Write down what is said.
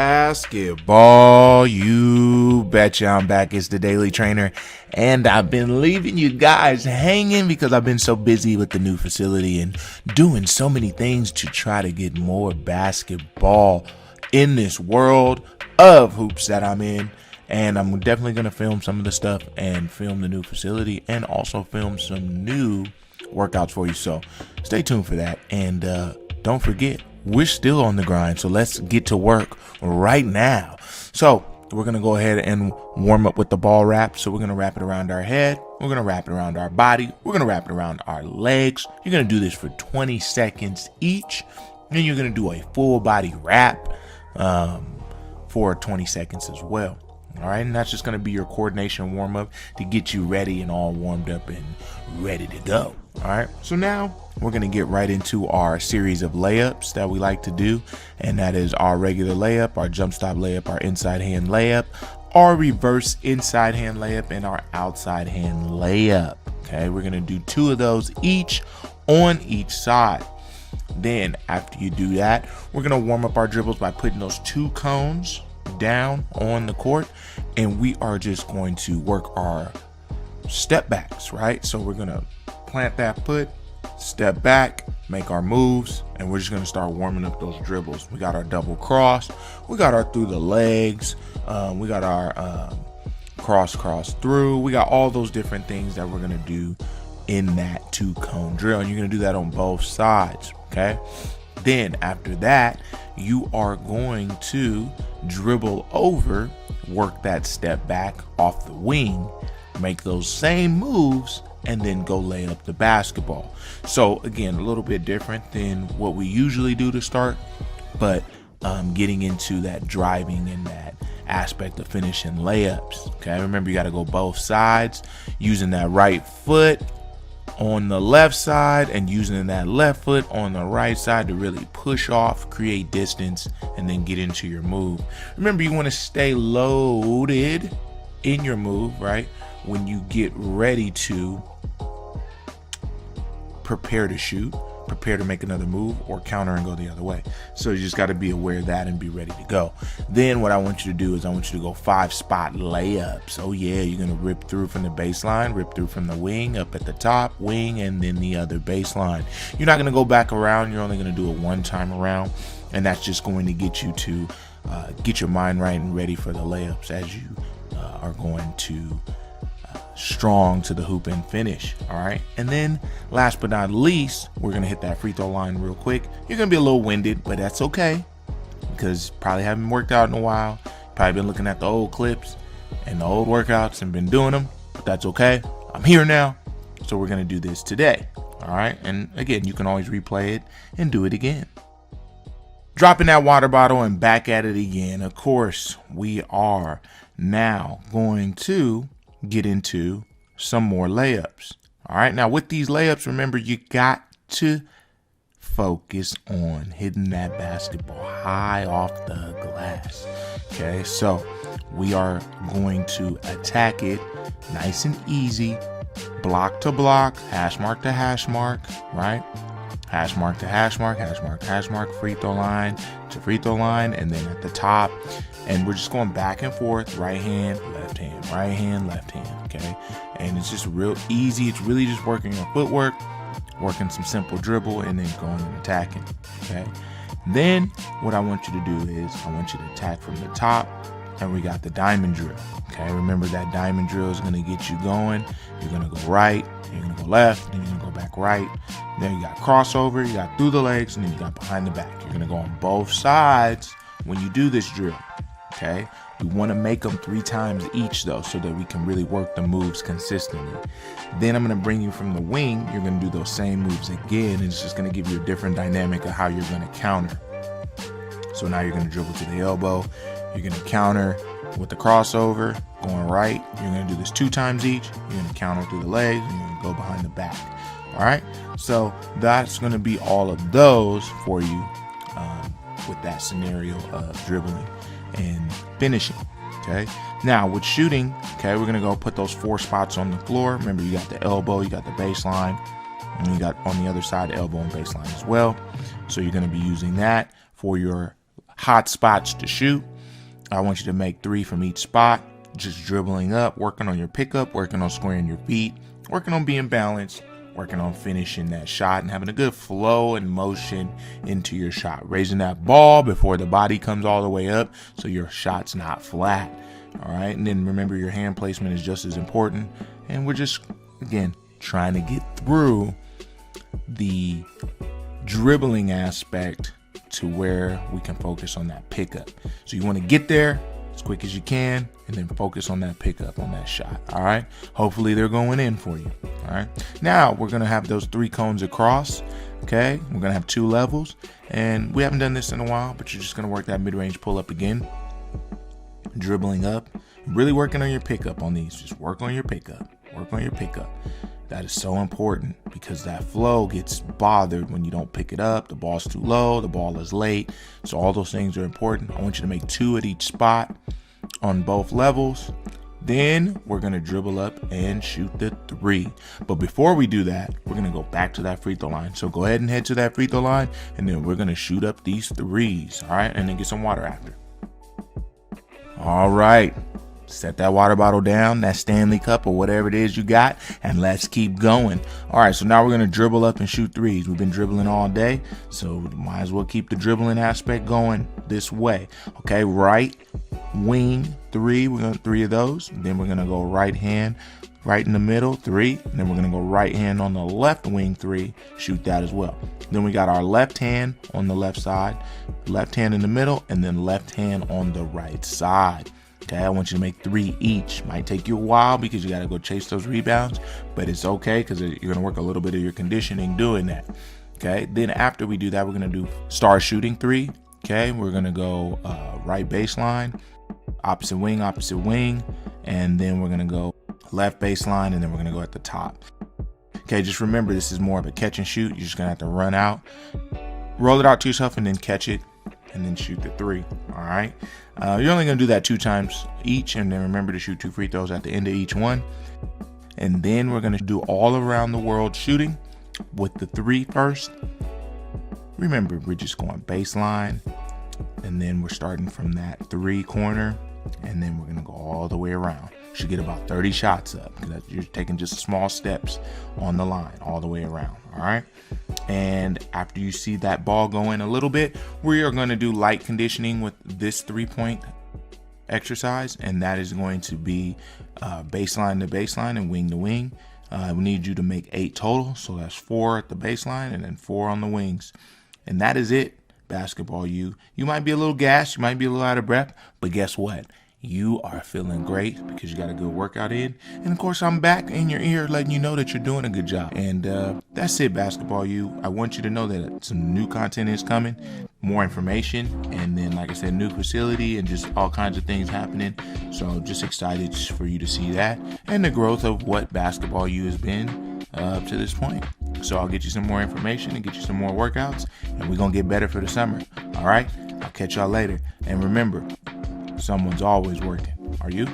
basketball. You betcha I'm back. It's the Daily Trainer, and I've been leaving you guys hanging because I've been so busy with the new facility and doing so many things to try to get more basketball in this world of hoops that I'm in. And I'm definitely going to film some of the stuff and film the new facility and also film some new workouts for you. So stay tuned for that. And don't forget, we're still on the grind. So let's get to work right now. So we're going to go ahead and warm up with the ball wrap. So we're going to wrap it around our head. We're going to wrap it around our body. We're going to wrap it around our legs. You're going to do this for 20 seconds each. Then you're going to do a full body wrap for 20 seconds as well. All right, and that's just going to be your coordination warm up to get you ready and all warmed up and ready to go. All right, so now we're going to get right into our series of layups that we like to do, and that is our regular layup, our jump stop layup, our inside hand layup, our reverse inside hand layup, and our outside hand layup. Okay, we're going to do 2 of those each on each side. Then after you do that, we're going to warm up our dribbles by putting those 2 cones down on the court, and we are just going to work our step backs, right? So we're going to plant that foot, step back, make our moves, and we're just going to start warming up those dribbles. We got our double cross, we got our through the legs, we got our cross through, we got all those different things that we're going to do in that 2 cone drill, and you're going to do that on both sides. Okay, then after that, you are going to dribble over, work that step back off the wing, make those same moves, and then go lay up the basketball. So again, a little bit different than what we usually do to start, but getting into that driving and that aspect of finishing layups. Okay, remember you got to go both sides, using that right foot on the left side and using that left foot on the right side to really push off, create distance, and then get into your move. Remember, you want to stay loaded in your move, right? When you get ready to prepare to shoot, prepare to make another move, or counter and go the other way. So you just got to be aware of that and be ready to go. Then what I want you to do is I want you to go 5-spot layups. Oh yeah, you're going to rip through from the baseline, rip through from the wing, up at the top, wing, and then the other baseline. You're not going to go back around. You're only going to do it 1 time around, and that's just going to get you to get your mind right and ready for the layups as you are going to strong to the hoop and finish. All right, and then last but not least, we're gonna hit that free throw line real quick. You're gonna be a little winded, but that's okay, because probably haven't worked out in a while. Probably been looking at the old clips and the old workouts and been doing them, but that's okay. I'm here now, so we're gonna do this today. All right, and again, you can always replay it and do it again. Dropping that water bottle and back at it again. Of course, we are now going to get into some more layups. All right, now with these layups, remember, you got to focus on hitting that basketball high off the glass. Okay, so we are going to attack it nice and easy, block to block, hash mark to hash mark, right? Hash mark to hash mark, hash mark, free throw line to free throw line, and then at the top. And we're just going back and forth, right hand, left hand, right hand, left hand, okay? And it's just real easy. It's really just working your footwork, working some simple dribble, and then going and attacking, okay? Then what I want you to do is I want you to attack from the top, and we got the diamond drill, okay? Remember, that diamond drill is gonna get you going. You're gonna go right, you're gonna go left, then you're gonna go back right. Then you got crossover, you got through the legs, and then you got behind the back. You're gonna go on both sides when you do this drill. Okay, we want to make them 3 times each though, so that we can really work the moves consistently. Then I'm going to bring you from the wing. You're going to do those same moves again, and it's just going to give you a different dynamic of how you're going to counter. So now you're going to dribble to the elbow. You're going to counter with the crossover, going right. You're going to do this 2 times each. You're going to counter through the legs, and you're going to go behind the back. All right, so that's going to be all of those for you with that scenario of dribbling and finishing. Okay, now with shooting, okay, we're gonna go put those 4 spots on the floor. Remember, you got the elbow, you got the baseline, and you got on the other side elbow and baseline as well. So you're gonna be using that for your hot spots to shoot. I want you to make 3 from each spot, just dribbling up, working on your pickup, working on squaring your feet, working on being balanced, working on finishing that shot and having a good flow and motion into your shot, raising that ball before the body comes all the way up so your shot's not flat. All right, and then remember, your hand placement is just as important. And we're just, again, trying to get through the dribbling aspect to where we can focus on that pickup. So you want to get there as quick as you can and then focus on that pickup, on that shot. All right, hopefully they're going in for you. All right, now we're going to have those 3 cones across. Okay, we're going to have 2 levels, and we haven't done this in a while, but you're just going to work that mid-range pull-up again, dribbling up, really working on your pickup on these. Just work on your pickup. Work on your pickup. That is so important because that flow gets bothered when you don't pick it up. The ball's too low, the ball is late. So all those things are important. I want you to make 2 at each spot on both levels. Then we're going to dribble up and shoot the 3. But before we do that, we're going to go back to that free throw line. So go ahead and head to that free throw line, and then we're going to shoot up these 3s. All right, and then get some water after. All right. Set that water bottle down, that Stanley cup or whatever it is you got, and let's keep going. All right, so now we're going to dribble up and shoot 3s. We've been dribbling all day, so might as well keep the dribbling aspect going this way. Okay, right wing 3, we're going to 3 of those. Then we're going to go right hand, right in the middle, 3. And then we're going to go right hand on the left wing 3, shoot that as well. Then we got our left hand on the left side, left hand in the middle, and then left hand on the right side. Okay, I want you to make 3 each. Might take you a while because you got to go chase those rebounds, but it's okay because you're going to work a little bit of your conditioning doing that. Okay, then after we do that, we're going to do start shooting 3. Okay, we're going to go right baseline, opposite wing, and then we're going to go left baseline, and then we're going to go at the top. Okay, just remember, this is more of a catch and shoot. You're just going to have to run out, roll it out to yourself, and then catch it, and then shoot the 3. All right, you're only going to do that 2 times each, and then remember to shoot 2 free throws at the end of each one. And then we're going to do all around the world shooting with the 3 first. Remember, we're just going baseline, and then we're starting from that 3 corner, and then we're going to go all the way around. Should get about 30 shots up because you're taking just small steps on the line all the way around. All right, and after you see that ball go in a little bit, we are going to do light conditioning with this 3-point exercise, and that is going to be baseline to baseline and wing to wing. We need you to make 8 total, so that's 4 at the baseline and then 4 on the wings, and that is it. Basketball you might be a little gassed, you might be a little out of breath, but guess what? You are feeling great because you got a good workout in. And of course, I'm back in your ear letting you know that you're doing a good job. And that's it, basketball you. I want you to know that some new content is coming, more information, and then, like I said, new facility and just all kinds of things happening. So just excited for you to see that and the growth of what basketball you has been up to this point. So I'll get you some more information and get you some more workouts, and we're going to get better for the summer. All right, I'll catch y'all later. And remember, someone's always working. Are you?